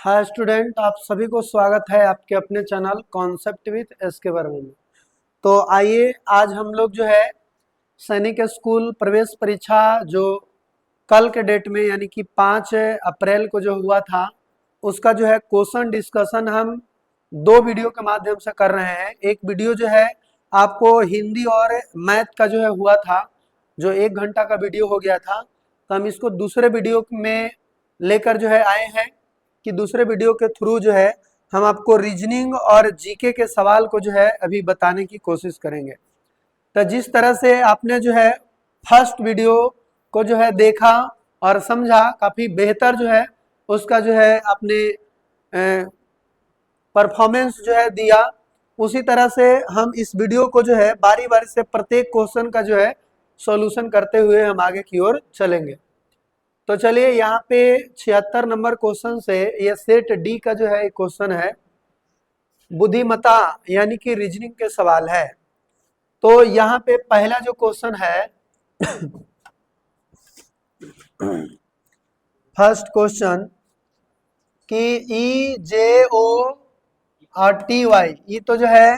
Hi student, आप सभी को स्वागत है आपके अपने चैनल कॉन्सेप्ट विद एस के वर्मा में। तो आइए आज हम लोग जो है सैनिक स्कूल प्रवेश परीक्षा जो कल के डेट में यानी कि 5 अप्रैल को जो हुआ था उसका जो है क्वेश्चन डिस्कशन हम दो वीडियो के माध्यम से कर रहे हैं। एक वीडियो जो है आपको हिंदी और मैथ का जो है हुआ था, जो 1 घंटा का वीडियो हो गया था। तो हम इसको दूसरे वीडियो में लेकर जो है आए हैं कि दूसरे वीडियो के थ्रू जो है हम आपको रीजनिंग और जीके के सवाल को जो है अभी बताने की कोशिश करेंगे। तो जिस तरह से आपने जो है फर्स्ट वीडियो को जो है देखा और समझा, काफी बेहतर जो है उसका जो है आपने परफॉर्मेंस जो है दिया, उसी तरह से हम इस वीडियो को जो है बारी बारी से प्रत्येक क्वेश्चन का जो है सॉल्यूशन करते हुए हम आगे की ओर चलेंगे। तो चलिए यहाँ पे 76 नंबर क्वेश्चन से ये सेट डी का जो है एक क्वेश्चन है, बुद्धिमत्ता यानी कि रीजनिंग के सवाल है। तो यहाँ पे पहला जो क्वेश्चन है फर्स्ट क्वेश्चन कि ई जे ओ और टी वाई, ये तो जो है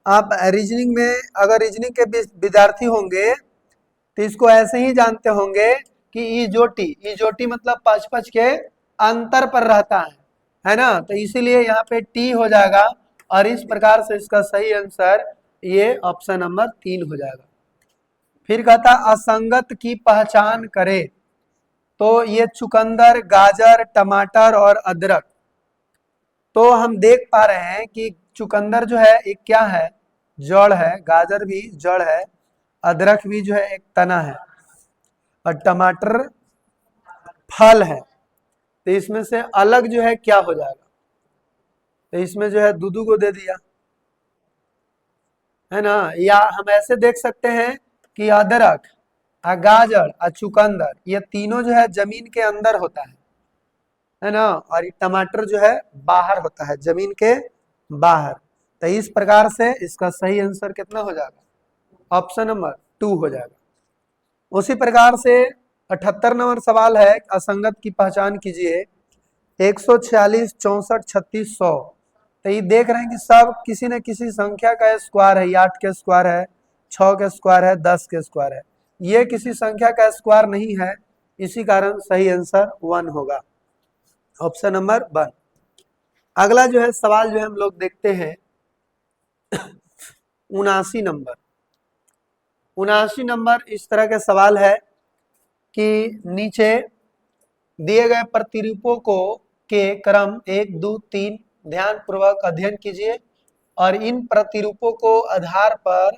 आप रीजनिंग में अगर रीजनिंग के विद्यार्थी होंगे तो इसको ऐसे ही जानते होंगे कि ई जोटी मतलब पच पच के अंतर पर रहता है ना। तो इसीलिए यहाँ पे टी हो जाएगा और इस प्रकार से इसका सही आंसर ये ऑप्शन नंबर 3 हो जाएगा। फिर कहता असंगत की पहचान करे, तो ये चुकंदर, गाजर, टमाटर और अदरक। तो हम देख पा रहे हैं कि चुकंदर जो है एक क्या है, जड़ है, गाजर भी जड़ है, अदरक भी जो है एक तना है और टमाटर फल है। तो इसमें से अलग जो है क्या हो जाएगा, तो इसमें जो है दूधू को दे दिया है ना। या हम ऐसे देख सकते हैं कि अदरक, गाजर और चुकंदर ये तीनों जो है जमीन के अंदर होता है ना, और ये टमाटर जो है बाहर होता है, जमीन के बाहर। तो इस प्रकार से इसका सही आंसर कितना हो जाएगा, ऑप्शन नंबर 2 हो जाएगा। उसी प्रकार से 78 नंबर सवाल है, असंगत की पहचान कीजिए। 146, 64, 36, 100। तो ये देख रहे हैं कि सब किसी न किसी संख्या का स्क्वायर है, 8 के स्क्वायर है, 6 के स्क्वायर है, 10 के स्क्वायर है। ये किसी संख्या का स्क्वायर नहीं है, इसी कारण सही आंसर 1 होगा, ऑप्शन नंबर 1। अगला जो है सवाल जो है हम लोग देखते हैं 79 नंबर। 79 नंबर इस तरह के सवाल है कि नीचे दिए गए प्रतिरूपों को के क्रम 1, 2, 3 ध्यान पूर्वक अध्ययन कीजिए और इन प्रतिरूपों को आधार पर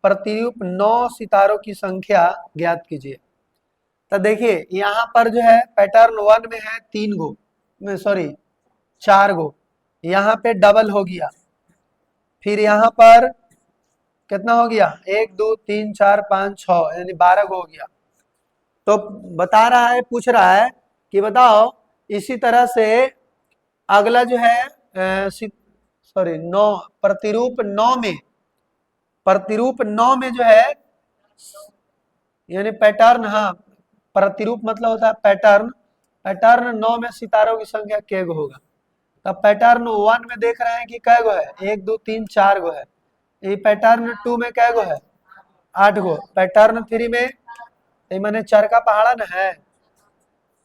प्रतिरूप 9 सितारों की संख्या ज्ञात कीजिए। तो देखिए यहाँ पर जो है पैटर्न 1 में है 3 गो, सॉरी 4 गो, यहाँ पे डबल हो गया, फिर यहाँ पर कितना हो गया, 1, 2, 3, 4, 5, 6 यानी 12 गो हो गया। तो बता रहा है, पूछ रहा है कि बताओ इसी तरह से अगला जो है सॉरी 9 प्रतिरूप 9 में, प्रतिरूप 9 में जो है यानी पैटर्न, हाँ प्रतिरूप मतलब होता है पैटर्न, पैटर्न 9 में सितारों की संख्या कै गो होगा। तब पैटर्न 1 में देख रहे हैं कि कै गो है, 1, 2, 3, 4 गो है। ये पैटर्न 2 में कै गो है, 8 गो। पैटर्न 3 में मैंने चरका पहाड़ा ना है,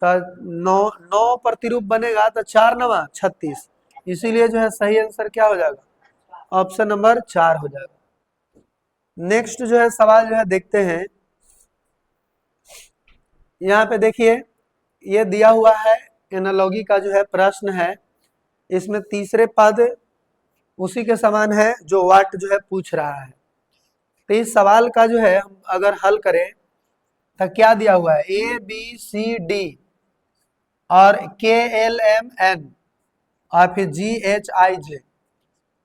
तो 9 प्रतिरूप बनेगा तो 4 9 36, इसीलिए जो है सही आंसर क्या हो जाएगा, ऑप्शन नंबर 4 हो जाएगा। नेक्स्ट जो है सवाल जो है देखते हैं, यहाँ पे देखिए ये दिया हुआ है एनालॉगी का जो है प्रश्न है, इसमें तीसरे पद उसी के समान है जो वाट जो है पूछ रहा है। तो इस सवाल का जो है हम अगर हल करें तो क्या दिया हुआ है, ABCD और KLMN और फिर GHIJ,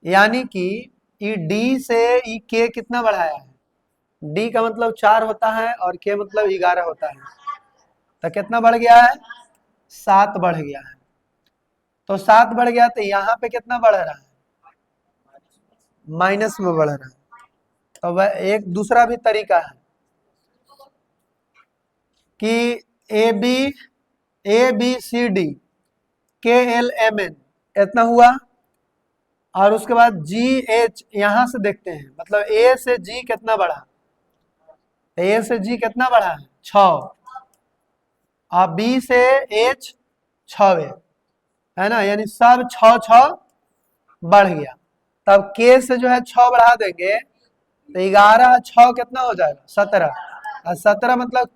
यानी कि ई डी से ई के कितना बढ़ाया है, डी का मतलब 4 होता है और के मतलब 11 होता है, तो कितना बढ़ गया है, 7 बढ़ गया है। तो 7 बढ़ गया तो यहाँ पे कितना बढ़ रहा है, माइनस में बढ़ रहा है। तो वह एक दूसरा भी तरीका है कि A B C D KLMN इतना हुआ। और उसके बाद GH यहां से देखते हैं, मतलब A से G कितना बढ़ा, A से G कितना बढ़ा है 6, और B से H 6 है ना, यानी सब 6 बढ़ गया। तब K से जो है 6 बढ़ा देंगे तो 11 6 कितना हो जाएगा 17, और 17 मतलब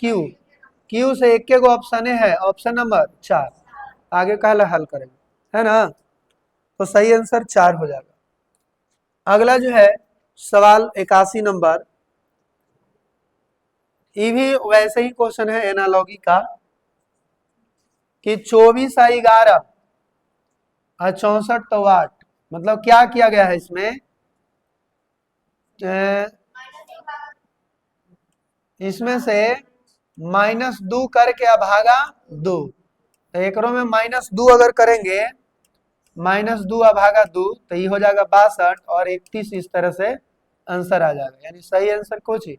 Q से एक के गो ऑप्शन है, ऑप्शन नंबर 4, आगे का हल करेंगे, है ना। तो सही आंसर 4 हो जाएगा। अगला जो है सवाल 81 नंबर, ये भी वैसे ही क्वेश्चन है एनालॉगी का, कि 24 और 11 और 64 वाट, मतलब क्या किया गया है इसमें, इसमें से -2 करके अभागा 2, तो एकरों में -2 अगर करेंगे, -2 अभागा 2 तो ये हो जाएगा 62, और 31 इस तरह से आंसर आ जाएगा, यानी सही आंसर कौन सी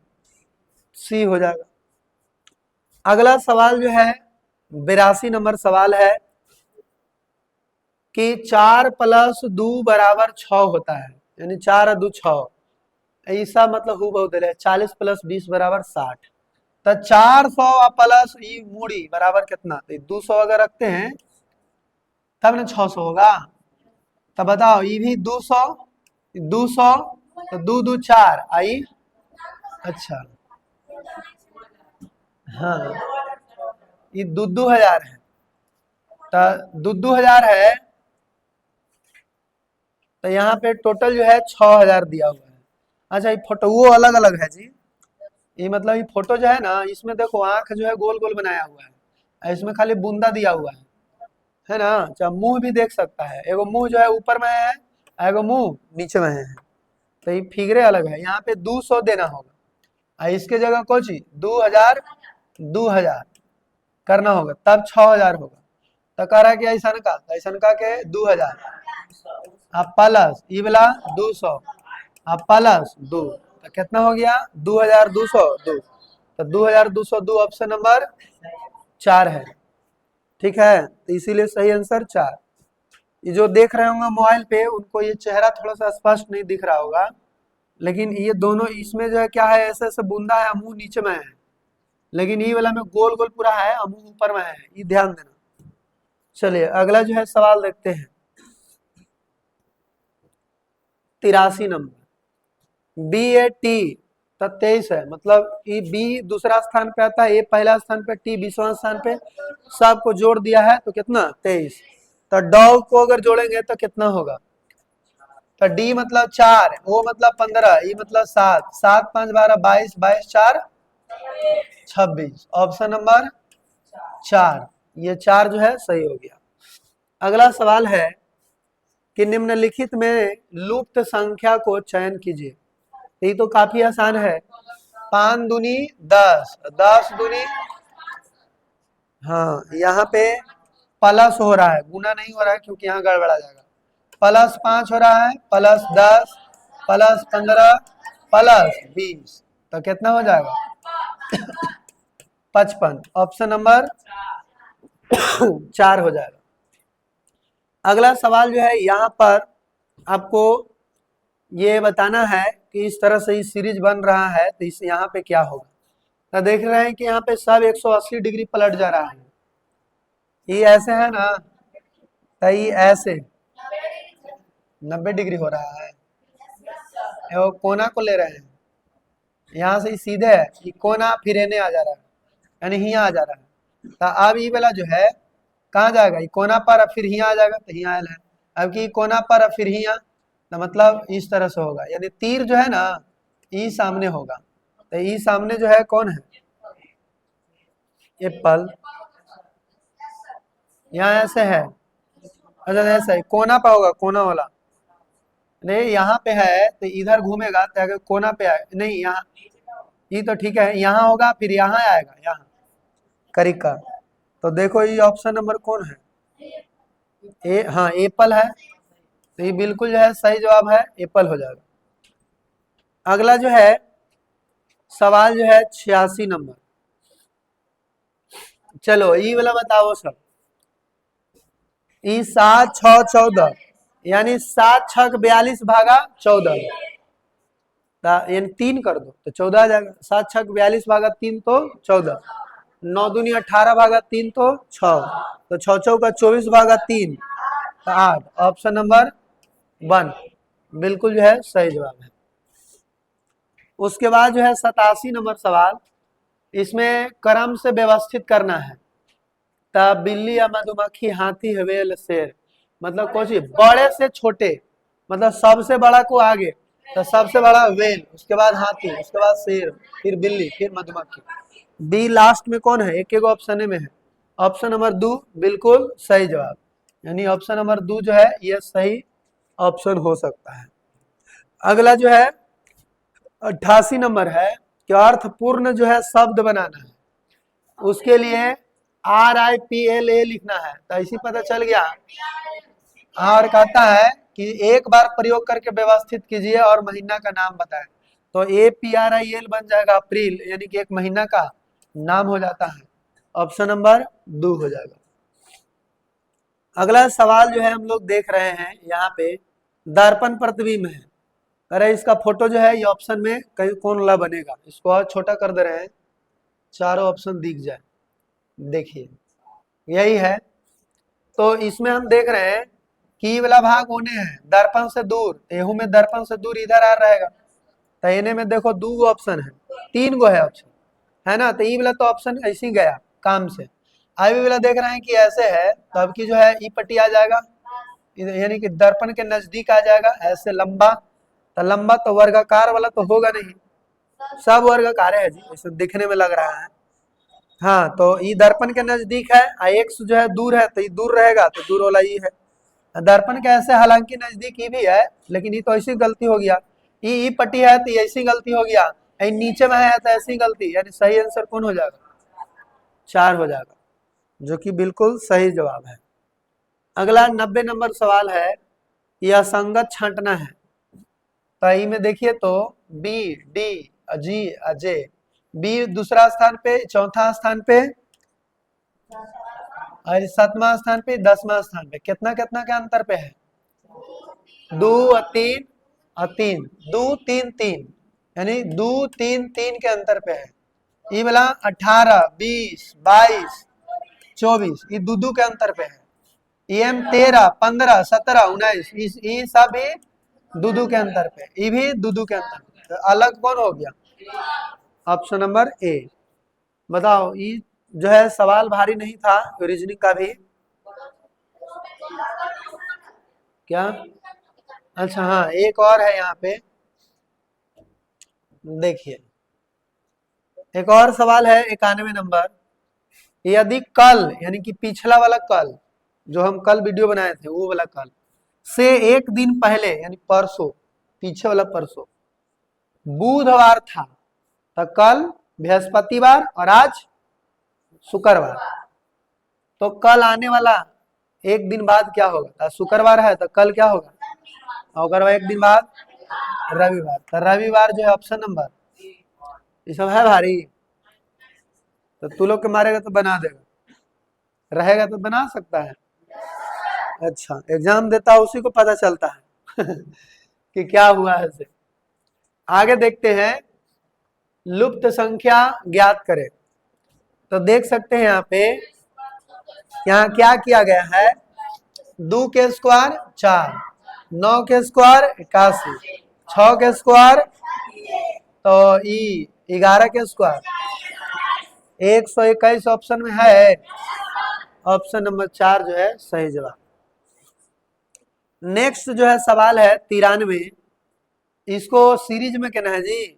सी हो जाएगा। अगला सवाल जो है 82 नंबर सवाल है कि 4 + 2 = 6 होता है, यानी 4 और 2 6, ऐसा मतलब हु बहुत है 40 + 20 = 60, तो 400 प्लस ई मूड़ी बराबर कितना, तो 200 अगर रखते हैं तब ना 600 होगा। तब बताओ ये भी 200 200, तो 2 2 4 आई, अच्छा हाँ ये 2 2000 है, तो 2 2000 है, तो यहाँ पे टोटल जो है 6000 दिया हुआ है। अच्छा ये फोटो वो अलग अलग है जी, ये मतलब ये फोटो जो है ना, इसमें देखो आंख जो है गोल गोल बनाया हुआ है, और इसमें खाली बूंदा दिया हुआ है ना। अच्छा मुंह भी देख सकता है, एगो मुंह जो है ऊपर में है, एगो मुंह नीचे में है, तो ये फिगरे अलग है। यहाँ पे 200 देना होगा, और इसके जगह कौन सी 2000 2000 करना होगा, तब 6000 होगा। तो कह रहा है कि ऐसा का के 2000 अब प्लस ई वाला 200 अब प्लस 2, तो कितना हो गया 2202, तो 2202 ऑप्शन नंबर 4 है, ठीक है। तो इसीलिए सही आंसर 4। ये जो देख रहे होंगे मोबाइल पे उनको ये चेहरा थोड़ा सा स्पष्ट नहीं दिख रहा होगा, लेकिन ये दोनों इसमें जो है क्या है, ऐसे ऐसे बूंदा है, मुंह नीचे में है, लेकिन ये वाला में गोल गोल पूरा है, मुंह ऊपर में है, ये ध्यान देना। चलिए अगला जो है सवाल देखते हैं 83 नंबर, BAT तो 23 है, मतलब ये B दूसरा स्थान पे आता है, A पहला स्थान पे, T 20वां स्थान पे, सबको जोड़ दिया है तो कितना 23, तो डॉग को अगर जोड़ेंगे तो कितना होगा, तो D मतलब 4, O मतलब 15, E मतलब 7, 7 5 12 22, 22 4 26, ऑप्शन नंबर 4, ये 4 जो है सही हो गया। अगला सवाल है कि निम्नलिखित में लुप्त संख्या को चयन कीजिए, ये तो काफी आसान है, 5 दूनी 10, 10 दूनी, हाँ यहाँ पे प्लस हो रहा है, गुना नहीं हो रहा है क्योंकि यहाँ गड़बड़ा जाएगा, +5 हो रहा है, +10 +15 +20, तो कितना हो जाएगा 55, ऑप्शन नंबर 4 हो जाएगा। अगला सवाल जो है यहाँ पर आपको ये बताना है कि इस तरह से इस सीरीज बन रहा है तो इस यहाँ पे क्या होगा, तो देख रहे हैं कि यहाँ पे सब 180 डिग्री पलट जा रहा है, ये ऐसे है ना, तो ये ऐसे 90 डिग्री हो रहा है, वो कोना को ले रहे हैं, यहाँ से सीधे है, ये कोना फिर एने आ जा रहा है, यानी यहाँ आ जा रहा है, तो अब ये वाला जो है कहाँ जाएगा, ये कोना पर, अब फिर यहाँ आ जाएगा, तो यहाँ आयल है, अब की कोना पर अब फिर यहाँ, तो मतलब इस तरह से होगा, यानी तीर जो है ना ई सामने होगा, तो ई सामने जो है कौन है एप्पल, यहाँ ऐसे है, अच्छा ऐसा है कोना पर होगा, कोना वाला नहीं यहाँ पे है तो इधर घूमेगा तो अगर कोना पे आए नहीं, यहाँ ये तो ठीक है, यहाँ होगा फिर यहाँ आएगा, यहाँ करिका, तो देखो ये ऑप्शन नंबर कौन है ए, हाँ एप्पल है, तो ये बिल्कुल जो है सही जवाब है, एप्पल हो जाएगा। अगला जो है सवाल जो है 86 नंबर, चलो ये वाला बताओ सब, ई 7 6 14 यानी 7 6 42 भागा 14, यानी 3 कर दो तो 14 आ जाएगा। 7 6 42 भागा 3 तो 14, 9 दूनी 18 भागा 3 तो 6, तो 6 चौका 24 भागा 3 तो 8। ऑप्शन नंबर 1 बिल्कुल जो है सही जवाब है। उसके बाद जो है 87 नंबर सवाल, इसमें क्रम से व्यवस्थित करना है। तब बिल्ली या मधुमक्खी, हाथी, हवेल, शेर, मतलब कुछ बड़े से छोटे, मतलब सबसे बड़ा को आगे, तो सबसे बड़ा वेल, उसके बाद हाथी, उसके बाद शेर, फिर बिल्ली, फिर मधुमक्खी। बी लास्ट में कौन है? एक एक ऑप्शन में है। ऑप्शन नंबर 2 बिल्कुल सही जवाब, यानी ऑप्शन नंबर 2 जो है ये सही ऑप्शन हो सकता है। अगला जो है 88 नंबर है कि अर्थपूर्ण जो है शब्द बनाना है, उसके लिए RIPLA लिखना है। तो ऐसी पता चल गया। और कहता है कि एक बार प्रयोग करके व्यवस्थित कीजिए और महीना का नाम बताएं। तो APRIL बन जाएगा अप्रैल, यानी कि एक महीना का नाम हो जाता है। ऑप्शन नंबर 2 हो जाएगा। अगला सवाल जो है हम लोग देख रहे हैं यहाँ पे, दर्पण प्रतिबिंब है। अरे इसका फोटो जो है ये ऑप्शन में कहीं कौन ला बनेगा, इसको और छोटा कर दे रहे हैं, चारों ऑप्शन दिख जाए। देखिए यही है। तो इसमें हम देख रहे हैं कि ई वाला भाग होने है दर्पण से दूर, एहू में दर्पण से दूर इधर आ रहेगा। तो एने में देखो 2 ऑप्शन है, 3 गो है ऑप्शन, है ना। तो ई वाला तो ऑप्शन ऐसे ही गया काम से। आई वाला देख रहे हैं कि ऐसे है, तो अब की जो है ई पट्टी आ जाएगा, यानी कि दर्पण के नजदीक आ जाएगा। ऐसे लंबा, तो लंबा तो वर्गाकार वाला तो होगा नहीं, सब वर्गाकार है जी, ऐसे दिखने में लग रहा है। हाँ, तो ये दर्पण के नजदीक है, एक्स जो है दूर है, तो ये दूर रहेगा, तो दूर वाला ये है। दर्पण के ऐसे हालांकि नजदीक ये भी है, लेकिन ये तो ऐसी गलती हो गया। ये पट्टी है तो ये ऐसी गलती हो गया, नीचे में है तो ऐसी गलती, यानी सही आंसर कौन हो जाएगा? 4 हो जाएगा, जो कि बिल्कुल सही जवाब है। अगला 90 नंबर सवाल है, यह संगत छांटना है। तो ई में देखिए तो बी, डी, जी, अजय, बी दूसरा स्थान पे, चौथा स्थान पे, और 7वां स्थान पे, 10वां स्थान पे। कितना कितना के अंतर पे है? 2 और 3 और 3, 2 3 3, यानी 2 3 3 के अंतर पे है। ये वाला 18 20 22 24, ये दो के अंतर पे है। एम 13 15 17 19, ये सब भी दो के अंतर पे, ये भी दो के अंतर पे। तो अलग कौन हो गया? Option number A. बताओ, ये जो है सवाल भारी नहीं था रीजनिंग का भी क्या? अच्छा हाँ, एक और है यहाँ पे, देखिए एक और सवाल है 91 नंबर। यदि कल, यानी कि पिछला वाला कल, जो हम कल वीडियो बनाए थे वो वाला कल से एक दिन पहले, यानी परसों, पीछे वाला परसों बुधवार था, तो कल बृहस्पतिवार और आज शुक्रवार, तो कल आने वाला एक दिन बाद क्या होगा? तो शुक्रवार है तो कल क्या होगा? और एक दिन बाद रविवार, तो रविवार जो है ऑप्शन नंबर, ये सब है भारी, तो तू लोग के मारेगा तो बना देगा, रहेगा तो बना सकता है। अच्छा, एग्जाम देता है उसी को पता चलता है कि क्या हुआ है से। आगे देखते हैं, लुप्त संख्या ज्ञात करें। तो देख सकते हैं यहाँ पे, यहाँ क्या किया गया है? 2 के स्क्वायर 4, 9 के स्क्वायर 81, 6 के स्क्वायर, तो ई 11 के स्क्वायर 121 ऑप्शन में है। ऑप्शन नंबर 4 जो है सही जवाब। नेक्स्ट जो है सवाल है 93, इसको सीरीज में कहना है जी,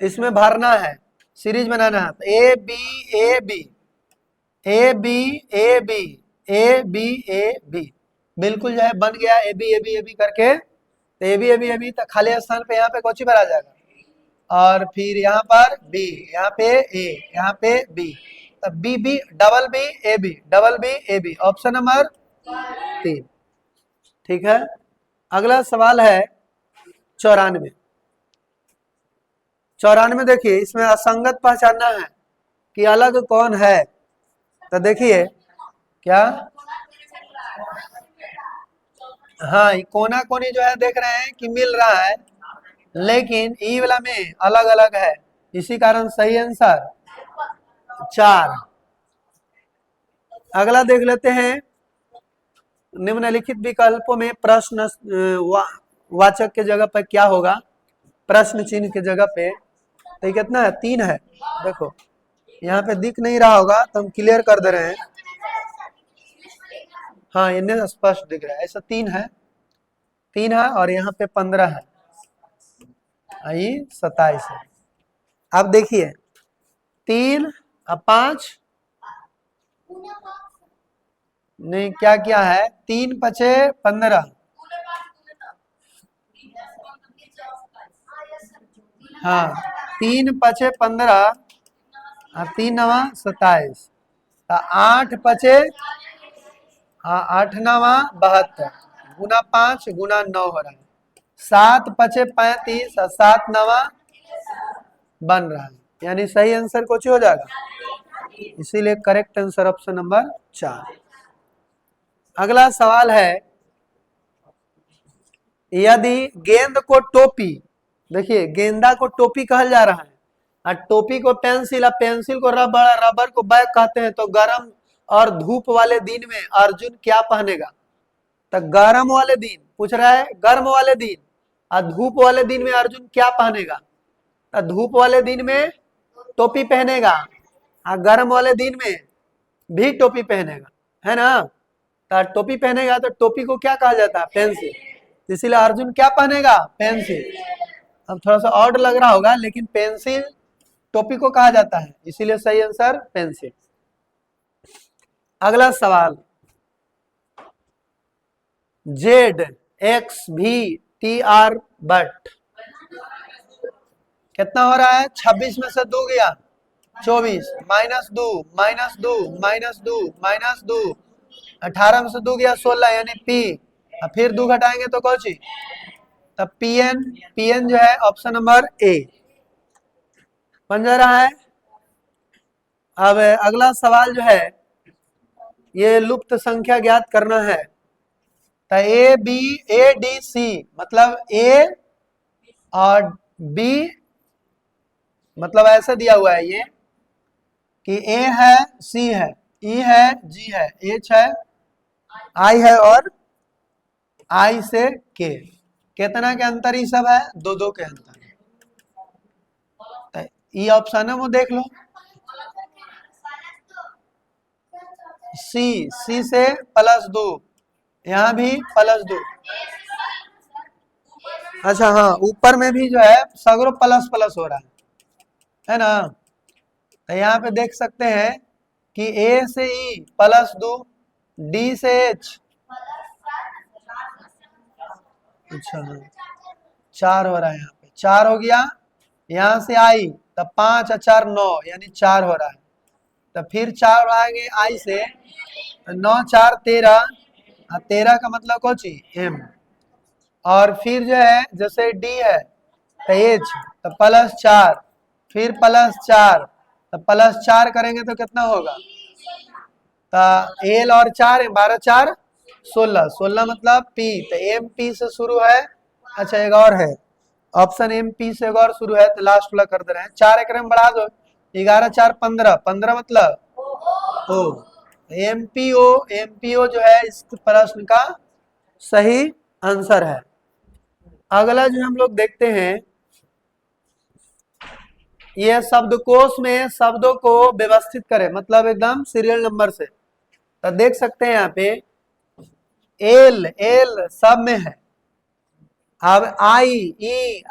इसमें भरना है, सीरीज बनाना है। A B A B A B A B A B A B, बिल्कुल जो है बन गया A B A B A B करके। तो A B A B A B, तो खाली स्थान पे यहाँ पे कोची पर आ जाएगा, और फिर यहाँ पर बी, यहाँ पे ए, यहाँ पे बी, तो B B double B A B, double B A B, option number 3। ठीक है। अगला सवाल है 94। 94 देखिए, इसमें असंगत पहचानना है कि अलग कौन है। तो देखिए क्या, हाँ, ये कोना कोनी जो है देख रहे हैं कि मिल रहा है, लेकिन ई वाला में अलग अलग है, इसी कारण सही आंसर 4। अगला देख लेते हैं, निम्नलिखित विकल्पों में प्रश्न वाचक के जगह पर क्या होगा, प्रश्न चिन्ह के जगह पे। तो ये कितना है, 3 है। देखो यहाँ पे दिख नहीं रहा होगा तो हम क्लियर कर दे रहे हैं। हाँ, इन्हें स्पष्ट दिख रहा है, ऐसा 3 है, 3 है और यहाँ पे 15 है, ये 27 है। अब देखिए 3 और 5 नहीं, क्या क्या है, 3 पचे 15, हाँ 3 पचे 15 और 3 नवा 27, 8 पचे 8 नवा 72, गुना 5 गुना 9 हो रहा है, 7 पचे 35 और 7 नवा बन रहा है, यानी सही आंसर कुछ हो जाएगा, इसीलिए करेक्ट आंसर ऑप्शन नंबर 4। अगला सवाल है, यदि गेंद को टोपी, देखिए गेंदा को टोपी कहा जा रहा है और टोपी को पेंसिल और पेंसिल को रबर, रबर को बैग कहते हैं, तो गर्म और धूप वाले दिन में अर्जुन क्या पहनेगा। तो गर्म वाले दिन पूछ रहा है, गर्म वाले दिन और धूप वाले दिन में अर्जुन क्या पहनेगा। तो धूप वाले दिन में टोपी पहनेगा और गर्म वाले दिन में भी टोपी पहनेगा, है ना। तो टोपी पहनेगा तो टोपी को क्या कहा जाता है, पेंसिल, इसीलिए अर्जुन क्या पहनेगा, पेंसिल। अब थोड़ा सा ऑड लग रहा होगा, लेकिन पेंसिल टोपी को कहा जाता है, इसीलिए सही आंसर पेंसिल। अगला सवाल, ZXVTR बट कितना हो रहा है, 26 में से 2 गया 24, -2 -2 -2 -2, 18 में से 2 गया 16, यानी P, और फिर 2 घटाएंगे तो कौची, तब PN जो है ऑप्शन नंबर ए बन जा रहा है। अब अगला सवाल जो है, ये लुप्त संख्या ज्ञात करना है। तो ABADC मतलब A और B, मतलब ऐसा दिया हुआ है ये कि A है, C है, E है, G है, H है, I है और I से K, कितना के अंतर ही सब है, 2-2 के अंतर। ये ऑप्शन है वो देख लो, C से +2, यहाँ भी +2, अच्छा हाँ, ऊपर में भी जो है सगरो प्लस प्लस हो रहा है ना। तो यहाँ पे देख सकते हैं कि A से E +2, D से H, अच्छा हाँ 4 हो रहा है, यहाँ पे 4 हो गया, यहाँ से I तब 5 और 4 9, यानी 4 हो रहा है। तो फिर 4 बढ़ाएंगे I से, 9 4 13, और 13 का मतलब कौची, M, और फिर जो है जैसे D है तो H, तो +4, फिर +4, तो +4 करेंगे तो कितना होगा, तो L और 4 12 4 16, 16 मतलब P, तो MP से शुरू है, अच्छा एक और है ऑप्शन MP से एक और शुरू है, तो लास्ट वाला कर दे रहे हैं, 4 एक में बढ़ा दो, 11 4 15, 15 मतलब O, MPO जो है इस प्रश्न का सही आंसर है। अगला जो हम लोग देखते हैं, ये शब्दकोश में शब्दों को व्यवस्थित करें, मतलब एकदम सीरियल नंबर से। तो देख सकते हैं यहाँ पे एल सब में है, अब आई ई,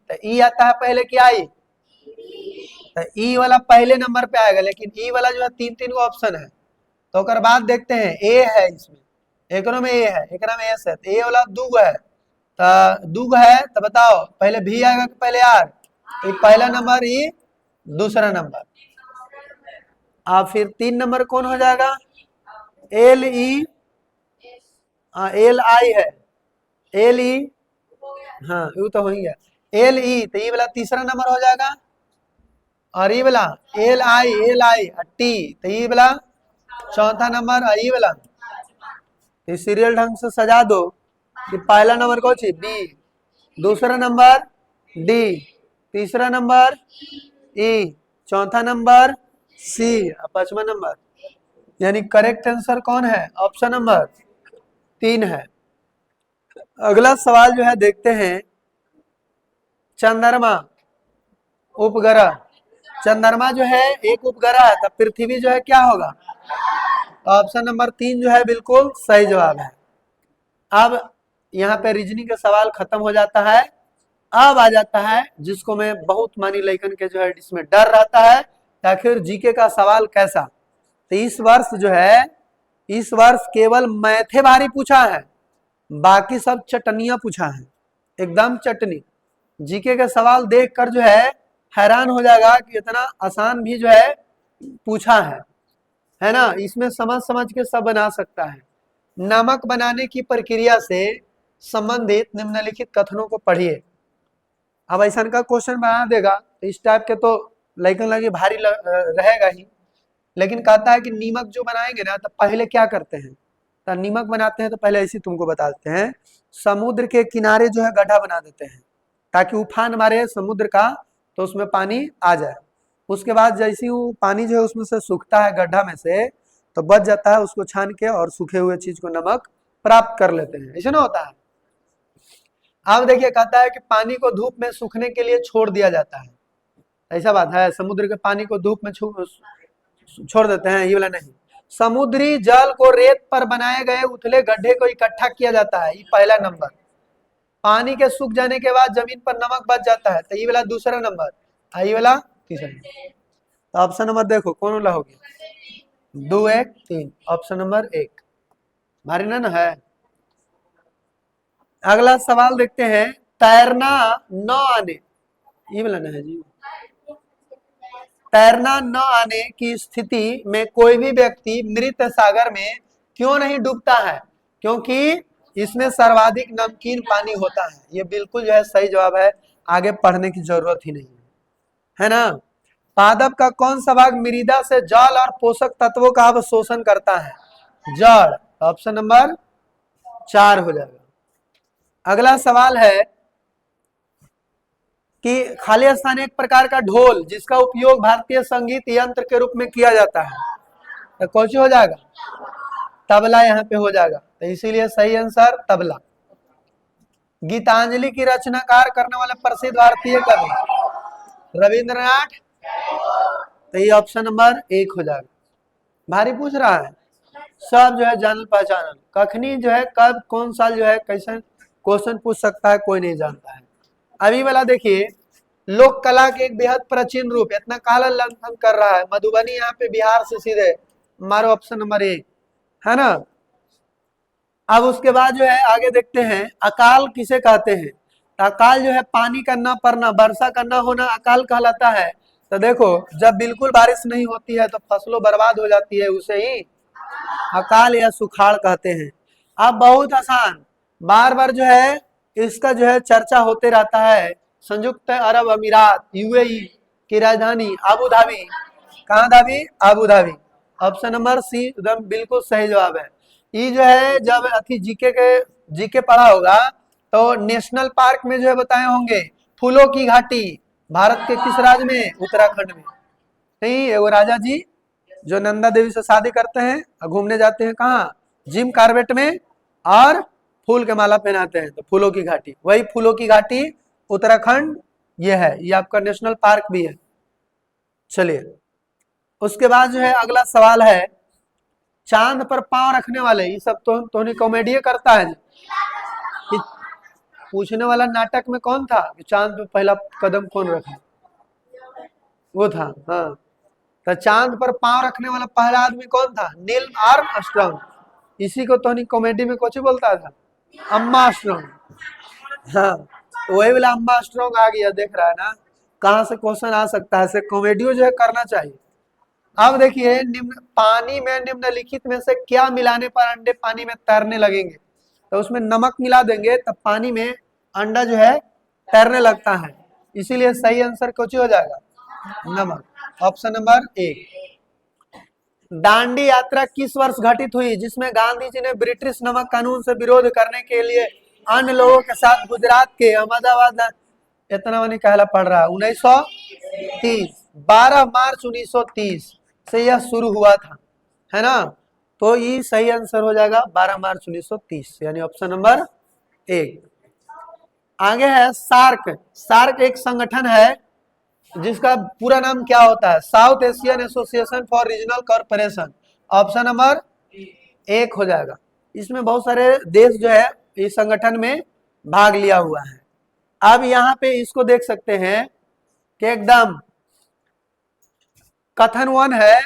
तो ई आता है पहले कि आई, तो ई वाला पहले नंबर पे आएगा, लेकिन ई वाला जो है 3 को ऑप्शन है। तो कर बाद देखते हैं, ए है इसमें, एक में ए है, एक में एस है, तो ए वाला दुग है, तो दुग है तो बताओ पहले भी आएगा कि पहले आर, तो पहला नंबर ई, दूसरा नंबर, अब फिर 3 नंबर कौन हो जाएगा, एल ई, एल आई है, एल ई, हाँ यू तो हो ही गया, एल ई, तो ये वाला तीसरा नंबर हो जाएगा, और ये वाला एल आई टी, तो ये वाला चौथा नंबर, और ये वाला इस सीरियल ढंग से सजा दो कि पहला नंबर कौन सी बी, दूसरा नंबर डी, तीसरा नंबर ई, चौथा नंबर सी, पांचवा नंबर, यानी करेक्ट आंसर कौन है? ऑप्शन नंबर 3 है। अगला सवाल जो है देखते हैं, चंद्रमा उपग्रह, चंद्रमा जो है एक उपग्रह है, तब पृथ्वी जो है क्या होगा? ऑप्शन नंबर 3 जो है बिल्कुल सही जवाब है। अब यहाँ पे रीजनिंग का सवाल खत्म हो जाता है। अब आ जाता है जिसको मैं बहुत मानी लेकिन के जो है इसमें डर रहता है, आखिर जीके का सवाल कैसा। तो इस वर्ष जो है, इस वर्ष केवल मैथे भारी पूछा है, बाकी सब चटनियां पूछा है, एकदम चटनी। जीके के सवाल देखकर जो है हैरान हो जाएगा कि इतना आसान भी जो है पूछा है ना। इसमें समझ समझ के सब बना सकता है। नमक बनाने की प्रक्रिया से संबंधित निम्नलिखित कथनों को पढ़िए। अब ऐसा का क्वेश्चन बना देगा इस टाइप के तो लेकिन लगे भारी रहेगा ही, लेकिन कहता है कि नीमक जो बनाएंगे ना तो पहले क्या करते हैं, तो नीमक बनाते हैं तो पहले ऐसी तुमको बता देते हैं, समुद्र के किनारे जो है गड्ढा बना देते हैं ताकि उफान मारे समुद्र का तो उसमें पानी आ जाए। उसके बाद जैसे ही वो पानी जो है उसमें से सूखता है गड्ढा में से तो बच जाता है, उसको छान के और सूखे हुए चीज को नमक प्राप्त कर लेते हैं, ऐसे ना होता है। अब देखिए कहता है कि पानी को धूप में सूखने के लिए छोड़ दिया जाता है, ऐसा बात है? समुद्र के पानी को धूप में छोड़ देते हैं, ये वाला नहीं। समुद्री जल को रेत पर बनाए गए उथले गड्ढे को इकट्ठा किया जाता है, ये पहला नंबर। पानी के सूख जाने के बाद जमीन पर नमक बच जाता है, तो ये वाला दूसरा नंबर, ये वाला तीसरा। तो ऑप्शन नंबर देखो कौन वाला हो गया? 2 1 3, ऑप्शन नंबर 1 मारी ना है। अगला सवाल देखते हैं, तैरना न आने, ये वाला ना है जी। तैरना न आने की स्थिति में कोई भी व्यक्ति मृत सागर में क्यों नहीं डूबता है? क्योंकि इसमें सर्वाधिक नमकीन पानी होता है। ये बिल्कुल जो है सही जवाब है, आगे पढ़ने की जरूरत ही नहीं है ना। पादप का कौन सा भाग मृदा से जल और पोषक तत्वों का अवशोषण करता है? जड़, ऑप्शन नंबर 4 हो जाएगा। अगला सवाल है कि खाली स्थान एक प्रकार का ढोल जिसका उपयोग भारतीय संगीत यंत्र के रूप में किया जाता है, तो कौन सी हो जाएगा? तबला यहाँ पे हो जाएगा, तो इसीलिए सही आंसर तबला। गीतांजलि की रचनाकार करने वाले प्रसिद्ध भारतीय कवि रविंद्रनाथ, तो ये ऑप्शन नंबर 1 हो जाएगा। भारी पूछ रहा है, सब जो है जानल पहचानल, कखनी जो है कब कौन साल जो है कैसे क्वेश्चन पूछ सकता है कोई नहीं जानता है। अभी वाला देखिए, लोक कला के एक बेहद प्राचीन रूप, इतना काला लंघन कर रहा है, मधुबनी यहाँ पे बिहार से सीधे मारो, ऑप्शन नंबर 1 है ना। अब उसके बाद जो है आगे देखते हैं, अकाल किसे कहते हैं? अकाल जो है पानी का न पड़ना, वर्षा का न होना अकाल कहलाता है। तो देखो जब बिल्कुल बारिश नहीं होती है तो फसलों बर्बाद हो जाती है, उसे ही अकाल या सुखाड़ कहते हैं। अब बहुत आसान, बार बार जो है इसका जो है चर्चा होते रहता है। संयुक्त अरब अमीरात यूएई की राजधानी अबू धाबी, कहाँ Dhabi? Abu Dhabi, option number C एकदम बिल्कुल सही जवाब है। ये जो है जब अथी जीके पढ़ा होगा तो नेशनल पार्क में जो है बताए होंगे, फूलों की घाटी भारत के किस राज्य में? उत्तराखंड में। नहीं, वो राजा जी जो नंदा देवी से शादी करते हैं और घूमने जाते हैं कहाँ? जिम कार्बेट में, और फूल के माला पहनाते हैं, तो फूलों की घाटी, वही फूलों की घाटी उत्तराखंड ये है, ये आपका नेशनल पार्क भी है। चलिए उसके बाद जो है अगला सवाल है, चांद पर पांव रखने वाले, ये सब तो नहीं कॉमेडी करता है कि पूछने वाला नाटक में कौन था कि चांद पे पहला कदम कौन रखा? वो था, हाँ। तो चांद पर पांव रखने वाला पहला आदमी कौन था? Neil Armstrong. इसी को तो नहीं कॉमेडी में कुछ बोलता था, अम्मा स्ट्रॉन्ग। हाँ, वही वाला अम्मा स्ट्रॉन्ग आ गया, देख रहा है ना कहाँ से क्वेश्चन आ सकता है, कॉमेडी जो है करना चाहिए। अब देखिए, निम्न पानी में निम्नलिखित में से क्या मिलाने पर अंडे पानी में तैरने लगेंगे? तो उसमें नमक मिला देंगे तब पानी में अंडा जो है तैरने लगता है, इसीलिए सही आंसर कुछ हो जाएगा नमक, ऑप्शन नंबर 1। दांडी यात्रा किस वर्ष घटित हुई जिसमें गांधी जी ने ब्रिटिश नमक कानून से विरोध करने के लिए अन्य लोगों के साथ गुजरात के अहमदाबाद, इतना नहीं कहला पड़ रहा, 1930, 12 मार्च 1930 से यह शुरू हुआ था, है ना। तो ये सही आंसर हो जाएगा 12 मार्च 1930, यानी ऑप्शन नंबर 1। आगे है सार्क। सार्क एक संगठन है जिसका पूरा नाम क्या होता है, south Asian association for regional corporation. Option number 1 हो जाएगा। इसमें बहुत सारे देश जो है इस संगठन में भाग लिया हुआ है। अब यहाँ पे इसको देख सकते हैं कि एकदम कथन 1 है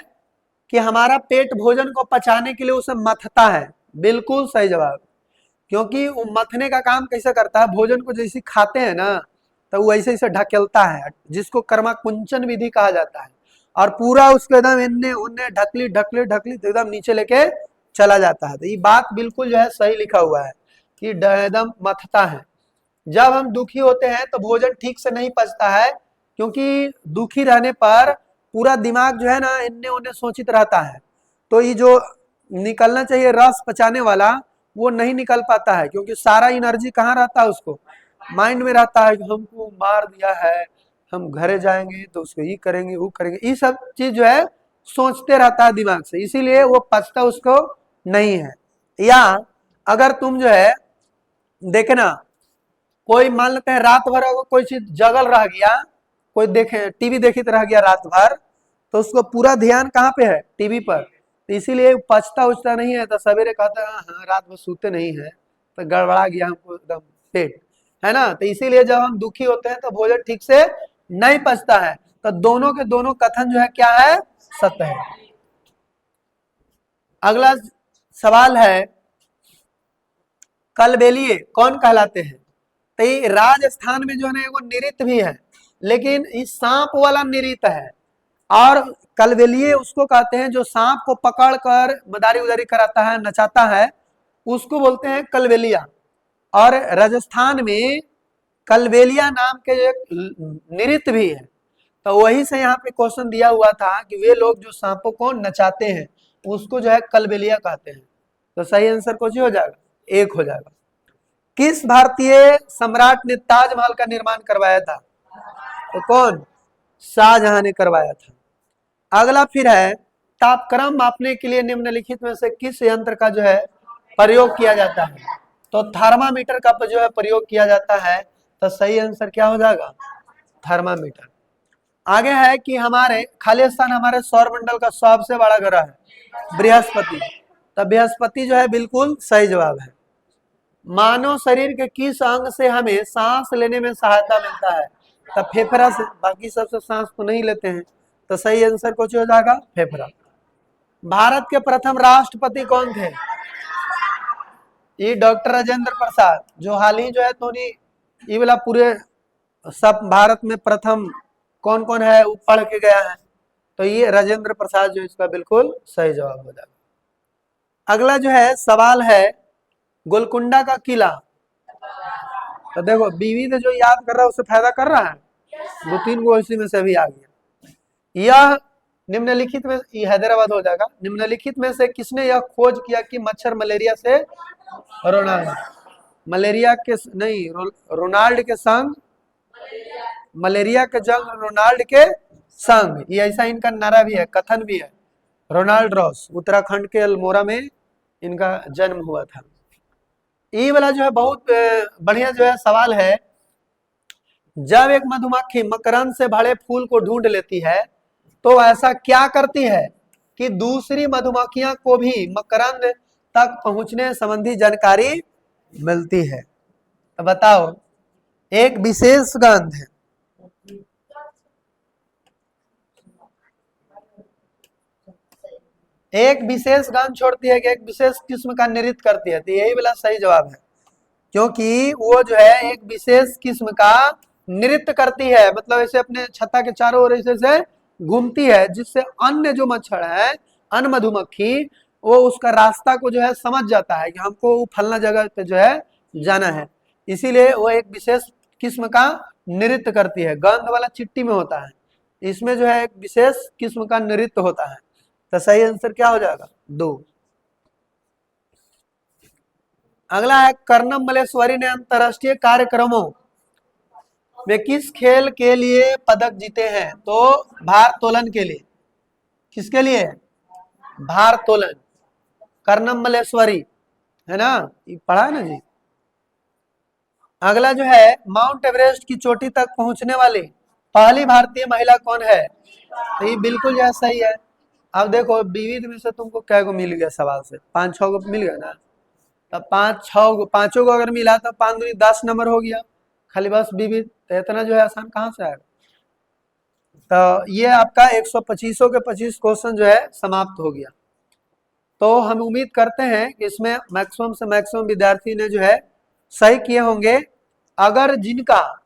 कि हमारा पेट भोजन को पचाने के लिए उसे मथता है। बिल्कुल सही जवाब, क्योंकि वो मथने का काम कैसे करता है, भोजन को जैसे खाते हैं ना तो वैसे इसे ढकेलता है, जिसको कर्मा कुंचन विधि कहा जाता है, और पूरा उसको एकदम इन्ने उन्ने ढकली ढकली ढकली तो एकदम नीचे लेके चला जाता है। तो ये बात बिल्कुल जो है सही लिखा हुआ है कि एकदम मथता है। जब हम दुखी होते हैं तो भोजन ठीक से नहीं पचता है, क्योंकि दुखी रहने पर पूरा दिमाग जो है ना इन्ने उन्ने सोचित रहता है, तो ये जो निकलना चाहिए रस पचाने वाला वो नहीं निकल पाता है, क्योंकि सारा एनर्जी कहाँ रहता है, उसको माइंड में रहता है कि हमको मार दिया है, हम घरे जाएंगे तो उसको ये करेंगे वो करेंगे, ये सब चीज जो है सोचते रहता है दिमाग से, इसीलिए वो पचता उसको नहीं है। या अगर तुम जो है देखना, कोई मान लेते हैं रात भर अगर कोई चीज जगल रह गया, कोई देखे टीवी देखित रह गया रात भर, तो उसको पूरा ध्यान कहाँ पे है, टीवी पर, तो इसीलिए पचता उचता नहीं है। तो सवेरे कहता है हाँ रात भर सोते नहीं है तो गड़बड़ा गया हमको एकदम पेट, है ना। तो इसीलिए जब हम दुखी होते हैं तो भोजन ठीक से नहीं पचता है। तो दोनों के दोनों कथन जो है क्या है, सत्य है। अगला सवाल है कलबेलिए कौन कहलाते हैं। तो ये राजस्थान में जो है ना वो नृत्य भी है, लेकिन इस सांप वाला नृत्य है, और कलबेलिए उसको कहते हैं जो सांप को पकड़कर मदारी उदारी कराता है, नचाता है, उसको बोलते हैं कलबेलिया। और राजस्थान में कलबेलिया नाम के जो एक नृत्य भी है, तो वही से यहाँ पे क्वेश्चन दिया हुआ था कि वे लोग जो सांपों को नचाते हैं उसको जो है कलबेलिया कहते हैं। तो सही आंसर कौन हो जाएगा, 1 हो जाएगा। किस भारतीय सम्राट ने ताजमहल का निर्माण करवाया था, तो कौन, शाहजहां ने करवाया था। अगला फिर है तापक्रम मापने के लिए निम्नलिखित में से किस यंत्र का जो है प्रयोग किया जाता है, तो थर्मामीटर का जो है प्रयोग किया जाता है। तो सही आंसर क्या हो जाएगा, थर्मामीटर। आगे है कि हमारे खाली स्थान हमारे सौरमंडल का सबसे बड़ा ग्रह है बृहस्पति। तो बृहस्पति जो है बिल्कुल सही जवाब है। मानव शरीर के किस अंग से हमें सांस लेने में सहायता मिलता है, तो फेफड़ा से, बाकी सबसे सांस तो नहीं लेते हैं। तो सही आंसर कुछ हो जाएगा फेफड़ा। भारत के प्रथम राष्ट्रपति कौन थे, ये डॉक्टर राजेंद्र प्रसाद, जो हाल ही जो है तो ये वाला पूरे सब भारत में प्रथम कौन कौन है वो पढ़ के गया है, तो ये राजेंद्र प्रसाद जो इसका बिल्कुल सही जवाब हो जाएगा। अगला जो है सवाल है गोलकुंडा का किला। तो देखो बीवी ने जो याद कर रहा है उससे फायदा कर रहा है, 2-3 गो इसी में से भी आ गया। यह निम्नलिखित में, ये हैदराबाद हो जाएगा, निम्नलिखित में से किसने यह खोज किया कि मच्छर मलेरिया से, रोनाल्ड, मलेरिया के नहीं रोनाल्ड के संग, मलेरिया के जंग रोनाल्ड के संग, ये ऐसा इनका नारा भी है, कथन भी है। रोनाल्ड रॉस, उत्तराखंड के अल्मोड़ा में इनका जन्म हुआ था। ये वाला जो है बहुत बढ़िया जो है सवाल है, जब एक मधुमक्खी मकरंद से भरे फूल को ढूंढ लेती है तो ऐसा क्या करती है कि दूसरी मधुमक्खियां को भी मकरंद तक पहुंचने संबंधी जानकारी मिलती है। तो बताओ, एक विशेष गंध है, एक विशेष गंध छोड़ती है कि एक विशेष किस्म का नृत्य करती है, तो यही वाला सही जवाब है, क्योंकि वो जो है एक विशेष किस्म का नृत्य करती है, मतलब ऐसे अपने छत्ता के चारों ओर ऐसे से घूमती है, जिससे अन्य जो मच्छर है, अन्य मधुमक्खी, वो उसका रास्ता को जो है समझ जाता है कि हमको फलना जगह पे जो है जाना है, इसीलिए वो एक विशेष किस्म का नृत्य करती है। गंध वाला चिट्टी में होता है, इसमें जो है एक विशेष किस्म का नृत्य होता है। तो सही आंसर क्या हो जाएगा? 2। अगला है कर्णम मल्लेश्वरी ने अंतरराष्ट्रीय कार्यक्रमों में किस खेल के लिए पदक जीते हैं? तो भारोत्तोलन के लिए। किसके लिए? भारोत्तोलन। कर्णम मल्लेश्वरी है ना, ये पढ़ा है ना जी। अगला जो है माउंट एवरेस्ट की चोटी तक पहुंचने वाली पहली भारतीय महिला कौन है? तो ये बिल्कुल जो सही है। अब देखो विविध में से तुमको क्या को मिल गया सवाल से? 5-6 को मिल गया ना। तब 5-6 को, पांचों को अगर मिला तो 5 दूनी 10 नंबर हो गया। खाली बस विविध, तो इतना जो है आसान कहाँ से आएगा? तो ये आपका 125 के 25 क्वेश्चन जो है समाप्त हो गया। तो हम उम्मीद करते हैं कि इसमें मैक्सिमम से मैक्सिमम विद्यार्थी ने जो है सही किए होंगे। अगर जिनका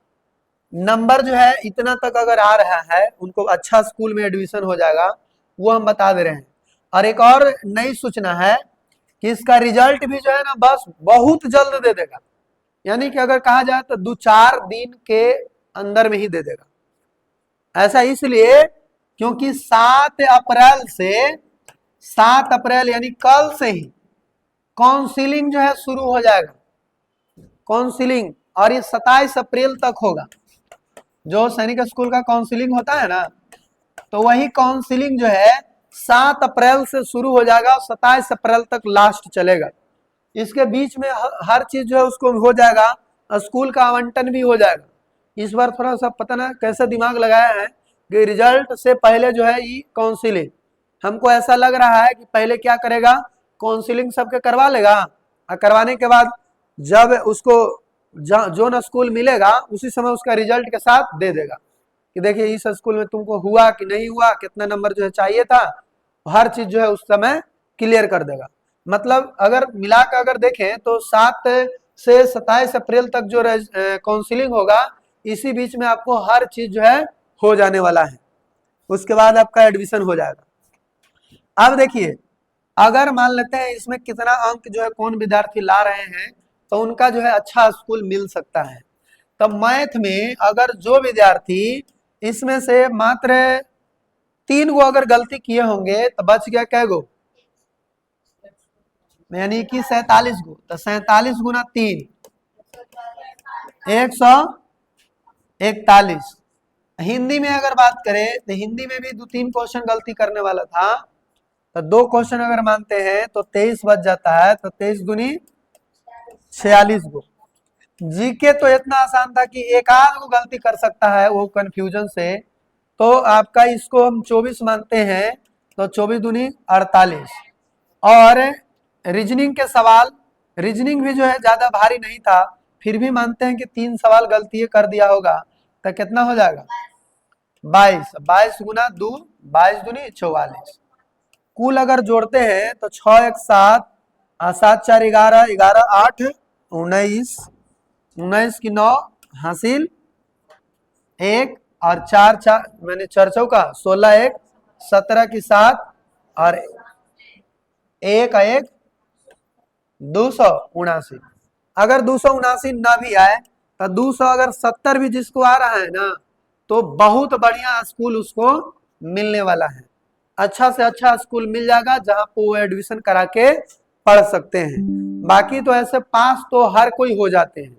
नंबर जो है इतना तक अगर आ रहा है, उनको अच्छा स्कूल में एडमिशन हो जाएगा, वो हम बता दे रहे हैं। और एक और नई सूचना है कि इसका रिजल्ट भी जो है ना बस बहुत जल्द दे देगा। यानी कि अगर कहा जाए तो 2-4 दिन के अंदर में ही दे देगा। ऐसा इसलिए क्योंकि 7 अप्रैल यानी कल से ही काउंसिलिंग जो है शुरू हो जाएगा। काउंसिलिंग, और ये 27 अप्रैल तक होगा। जो सैनिक स्कूल का काउंसिलिंग होता है ना, तो वही काउंसिलिंग जो है 7 अप्रैल से शुरू हो जाएगा और 27 अप्रैल तक लास्ट चलेगा। इसके बीच में हर चीज जो है उसको हो जाएगा, स्कूल का आवंटन भी हो जाएगा। इस बार थोड़ा सा पता ना कैसे दिमाग लगाया है कि रिजल्ट से पहले जो है ये काउंसिलिंग, हमको ऐसा लग रहा है कि पहले क्या करेगा, काउंसिलिंग सबके करवा लेगा, और करवाने के बाद जब उसको जो न स्कूल मिलेगा उसी समय उसका रिजल्ट के साथ दे देगा कि देखिए इस स्कूल में तुमको हुआ कि नहीं हुआ, कितना नंबर जो है चाहिए था, हर चीज जो है उस समय क्लियर कर देगा। मतलब अगर मिलाकर अगर देखें तो 7 से 27 अप्रैल तक जो काउंसिलिंग होगा, इसी बीच में आपको हर चीज जो है हो जाने वाला है। उसके बाद आपका एडमिशन हो जाएगा। अब देखिए, अगर मान लेते हैं इसमें कितना अंक जो है कौन विद्यार्थी ला रहे हैं, तो उनका जो है अच्छा स्कूल मिल सकता है। तो मैथ में अगर जो विद्यार्थी इसमें से मात्र 3 गो अगर गलती किए होंगे तो बच गया कै गो, यानी कि 47 गो। तो 47 गुना 3 141। हिंदी में अगर बात करें तो हिंदी में भी 2-3 क्वेश्चन गलती करने वाला था, तो 2 क्वेश्चन अगर मानते हैं तो 23 बच जाता है। तो 23 दूनी 46 गो। जीके तो इतना आसान था कि एक आध को गलती कर सकता है वो कंफ्यूजन से, तो आपका इसको हम 24 मानते हैं। तो 24 दूनी 48। और रीजनिंग के सवाल, रीजनिंग भी जो है ज्यादा भारी नहीं था, फिर भी मानते हैं कि 3 सवाल गलती कर दिया होगा। तो कितना हो जाएगा? 22 गुना 2 22 दूनी 44। कुल अगर जोड़ते हैं तो 6 1 7 7 4 11 11 8 19 19 की 9 हासिल 1 और 4 4 मैंने 4 चौका 16 1 17 की 7 और 1 1 279। अगर 279 ना भी आए तो 200 अगर 70 भी जिसको आ रहा है ना, तो बहुत बढ़िया स्कूल उसको मिलने वाला है। अच्छा से अच्छा स्कूल मिल जाएगा जहां पर वो एडमिशन करा के पढ़ सकते हैं। बाकी तो ऐसे पास तो हर कोई हो जाते हैं,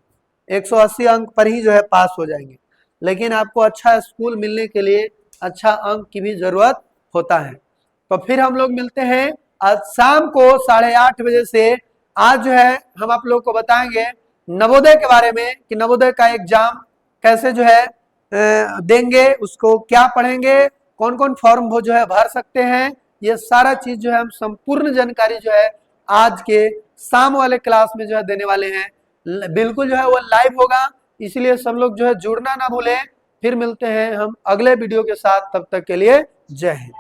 180 अंक पर ही जो है पास हो जाएंगे। लेकिन आपको अच्छा स्कूल मिलने के लिए अच्छा अंक की भी जरूरत होता है। तो फिर हम लोग मिलते हैं आज शाम को 8:30 बजे से। आज जो है हम आप लोग को बताएंगे नवोदय के बारे में कि नवोदय का एग्जाम कैसे जो है देंगे, उसको क्या पढ़ेंगे, कौन कौन फॉर्म वो जो है भर सकते हैं। ये सारा चीज जो है हम संपूर्ण जानकारी जो है आज के शाम वाले क्लास में जो है देने वाले हैं। बिल्कुल जो है वो लाइव होगा, इसलिए सब लोग जो है जुड़ना ना भूलें। फिर मिलते हैं हम अगले वीडियो के साथ, तब तक के लिए जय हिंद।